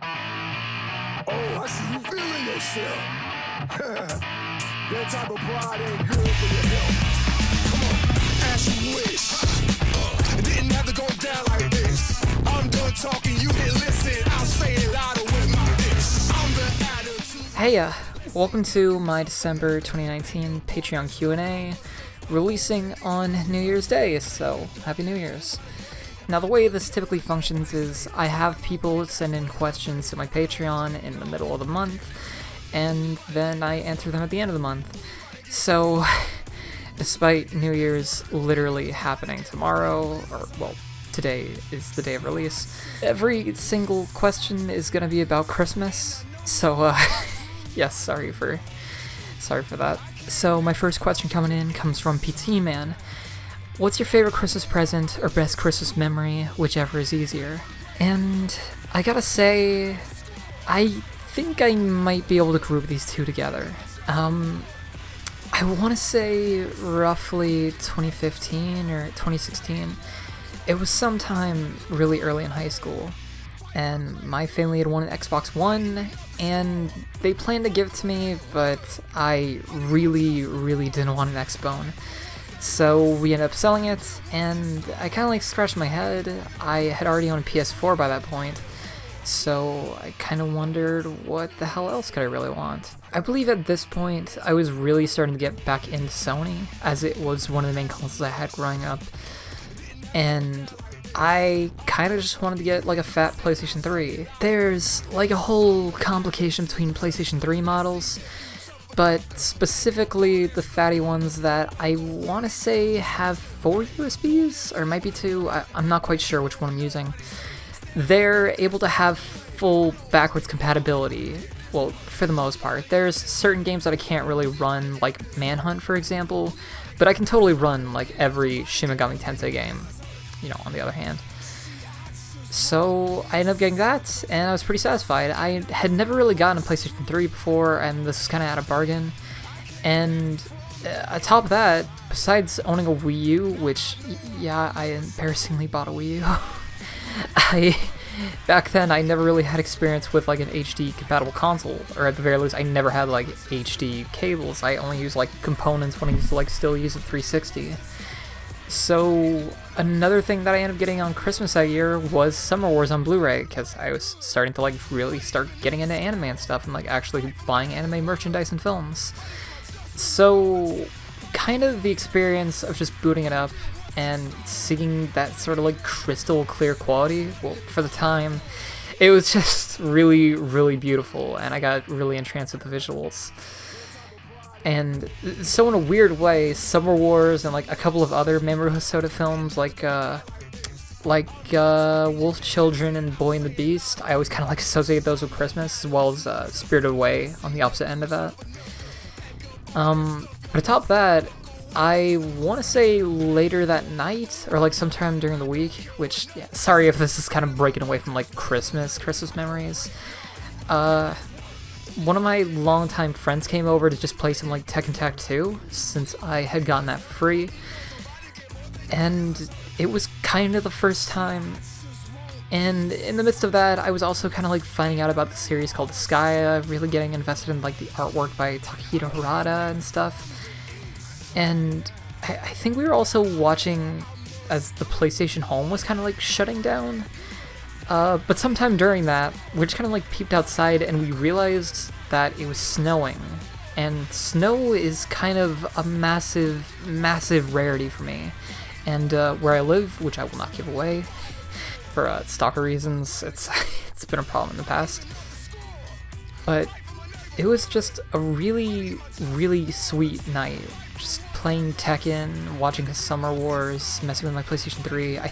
Oh, I see you feeling yourself. That type of pride ain't good for your health. Come on, as you wish. It didn't have to go down like this. I'm done talking, you didn't listen. I'll say it louder with my dish. I'm the attitude. Hey, welcome to my December 2019 Patreon Q&A, releasing on New Year's Day, so Happy New Year's. Now, the way this typically functions is I have people send in questions to my Patreon in the middle of the month, and then I answer them at the end of the month. So, despite New Year's literally happening tomorrow, or, well, today is the day of release, every single question is gonna be about Christmas, so, yes, sorry for that. So, my first question coming in comes from PT Man. What's your favorite Christmas present or best Christmas memory, whichever is easier? And I gotta say, I think I might be able to group these two together. I want to say roughly 2015 or 2016. It was sometime really early in high school, and my family had won an Xbox One, and they planned to give it to me, but I really didn't want an Xbone. So we ended up selling it, and I kind of like scratched my head. I had already owned a PS4 by that point, so I kind of wondered what the hell else could I really want. I believe at this point I was really starting to get back into Sony, as it was one of the main consoles I had growing up, and I kind of just wanted to get like a fat PlayStation 3. There's like a whole complication between PlayStation 3 models, but specifically the fatty ones that I want to say have 4 USBs, or it might be 2, I'm not quite sure which one I'm using. They're able to have full backwards compatibility, well, for the most part. There's certain games that I can't really run, like Manhunt for example, but I can totally run like every Shin Megami Tensei game, you know, on the other hand. So I ended up getting that, and I was pretty satisfied. I had never really gotten a PlayStation 3 before, and this was kind of at a bargain. And on top of that, besides owning a Wii U, which, yeah, I embarrassingly bought a Wii U, back then I never really had experience with like an HD compatible console, or at the very least I never had like HD cables. I only used like components when I used to like still use a 360. So another thing that I ended up getting on Christmas that year was Summer Wars on Blu-ray, because I was starting to like really start getting into anime and stuff, and like actually buying anime merchandise and films. So kind of the experience of just booting it up and seeing that sort of like crystal clear quality, well, for the time, it was just really beautiful, and I got really entranced with the visuals. And so in a weird way, Summer Wars and like a couple of other Mamoru Hosoda films like Wolf Children and Boy and the Beast, I always kind of like associate those with Christmas, as well as Spirited Away on the opposite end of that. But atop of that, I want to say later that night, or like sometime during the week, which, yeah, sorry if this is kind of breaking away from like Christmas memories, one of my longtime friends came over to just play some like Tekken Tag 2, since I had gotten that for free, and it was kind of the first time, and in the midst of that, I was also kind of like finding out about the series called Skya, really getting invested in like the artwork by Takahito Harada and stuff, and I think we were also watching as the PlayStation Home was kind of like shutting down. But sometime during that, we just kind of like peeped outside and we realized that it was snowing. And snow is kind of a massive rarity for me. And where I live, which I will not give away for stalker reasons, it's been a problem in the past. But it was just a really sweet night. Just playing Tekken, watching Summer Wars, messing with my PlayStation 3. I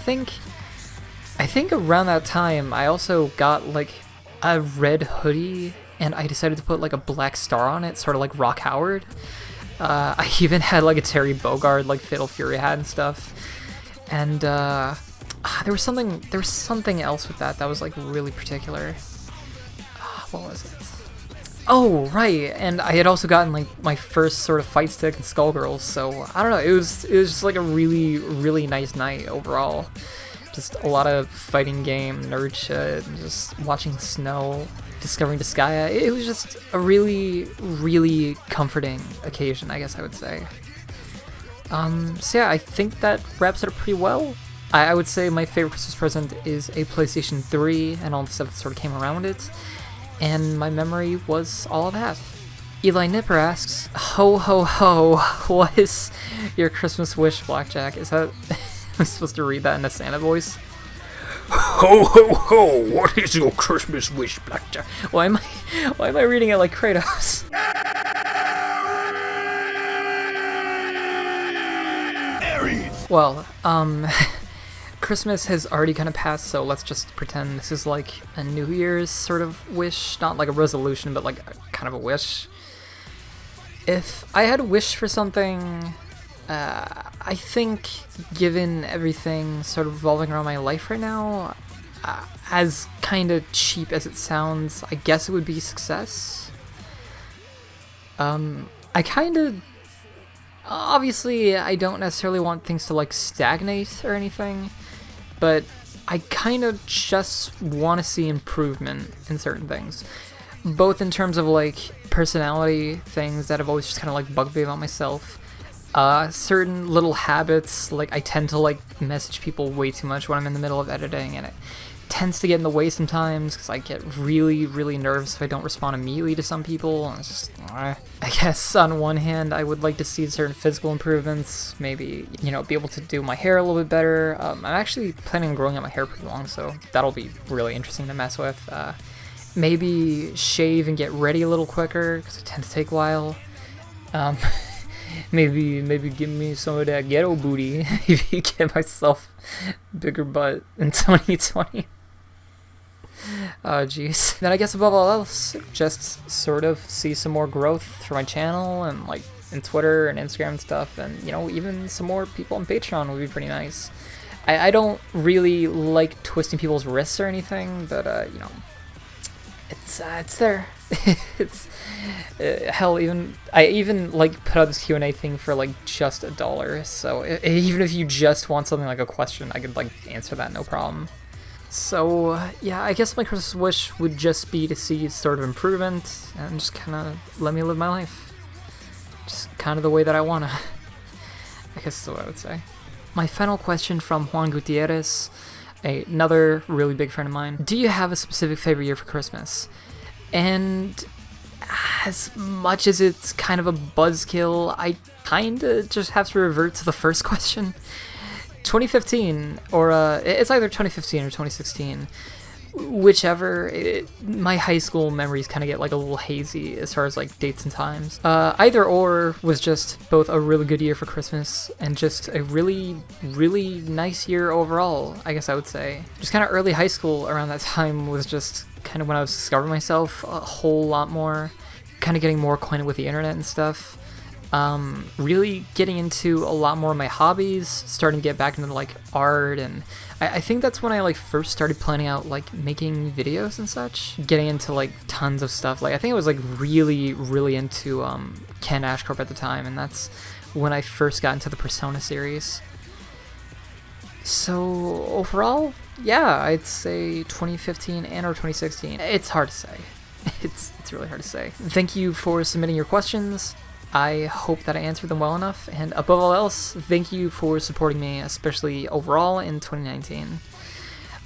think around that time, I also got, like, a red hoodie, and I decided to put, like, a black star on it, sort of like Rock Howard. I even had, like, a Terry Bogard, like, Fatal Fury hat and stuff. And, there was something else with that was, like, really particular. What was it? Oh, right, and I had also gotten, like, my first sort of fight stick in Skullgirls, so, I don't know, it was just, like, a really nice night overall. Just a lot of fighting game, nerd shit, and just watching snow, discovering Disgaea. It was just a really, really comforting occasion, I guess I would say. So yeah, I think that wraps it up pretty well. I would say my favorite Christmas present is a PlayStation 3 and all the stuff that sort of came around it, and my memory was all of that. Eli Nipper asks, ho ho ho, what is your Christmas wish, Blackjack? Is that... am I supposed to read that in a Santa voice? Ho ho ho, what is your Christmas wish, Blackjack? Why am I reading it like Kratos? Well, Christmas has already kind of passed, so let's just pretend this is like a New Year's sort of wish. Not like a resolution, but like kind of a wish. If I had a wish for something, I think given everything sort of revolving around my life right now, as kind of cheap as it sounds, I guess it would be success. I kind of... Obviously, I don't necessarily want things to like stagnate or anything, but I kind of just want to see improvement in certain things. Both in terms of like personality things that have always just kind of like bugged me about myself. Certain little habits, like I tend to like message people way too much when I'm in the middle of editing, and it tends to get in the way sometimes because I get really, really nervous if I don't respond immediately to some people. And it's just, I guess on one hand, I would like to see certain physical improvements, maybe, you know, be able to do my hair a little bit better. I'm actually planning on growing out my hair pretty long, so that'll be really interesting to mess with. Maybe shave and get ready a little quicker because it tends to take a while. Maybe give me some of that ghetto booty. Maybe get myself bigger butt in 2020. Oh, jeez. Then I guess above all else, just sort of see some more growth for my channel and like in Twitter and Instagram and stuff, and you know, even some more people on Patreon would be pretty nice. I don't really like twisting people's wrists or anything, but you know, it's there. It's hell, I even like put out this Q&A thing for like just $1, so even if you just want something like a question, I could like answer that no problem. So yeah, I guess my Christmas wish would just be to see sort of improvement and just kind of let me live my life, just kind of the way that I wanna. I guess that's what I would say. My final question from Juan Gutierrez, another really big friend of mine. Do you have a specific favorite year for Christmas? And as much as it's kind of a buzzkill, I kinda just have to revert to the first question. 2015, or it's either 2015 or 2016, whichever. My high school memories kind of get like a little hazy as far as like dates and times. Either or was just both a really good year for Christmas and just a really, really nice year overall, I guess I would say. Just kind of early high school around that time was just kind of when I was discovering myself a whole lot more, kind of getting more acquainted with the internet and stuff. Really getting into a lot more of my hobbies, starting to get back into like art, and I think that's when I like first started planning out like making videos and such, getting into like tons of stuff. Like I think I was like really, really into Ken Ashcorp at the time, and that's when I first got into the Persona series. So overall, yeah, I'd say 2015 and or 2016. It's hard to say. It's really hard to say. Thank you for submitting your questions. I hope that I answered them well enough, and above all else, thank you for supporting me, especially overall in 2019.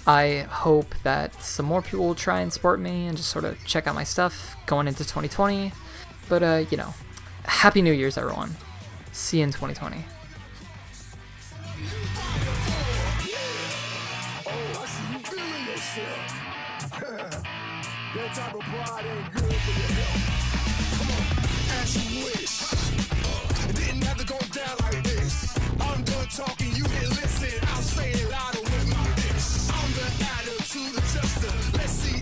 I hope that some more people will try and support me and just sort of check out my stuff going into 2020. But, you know, Happy New Year's, everyone. See you in 2020. That type of pride ain't good for your health. Come on, as you wish. It didn't have to go down like this. I'm done talking, you didn't listen. I'll say it louder with my bitch. I'm the attitude adjuster. Let's see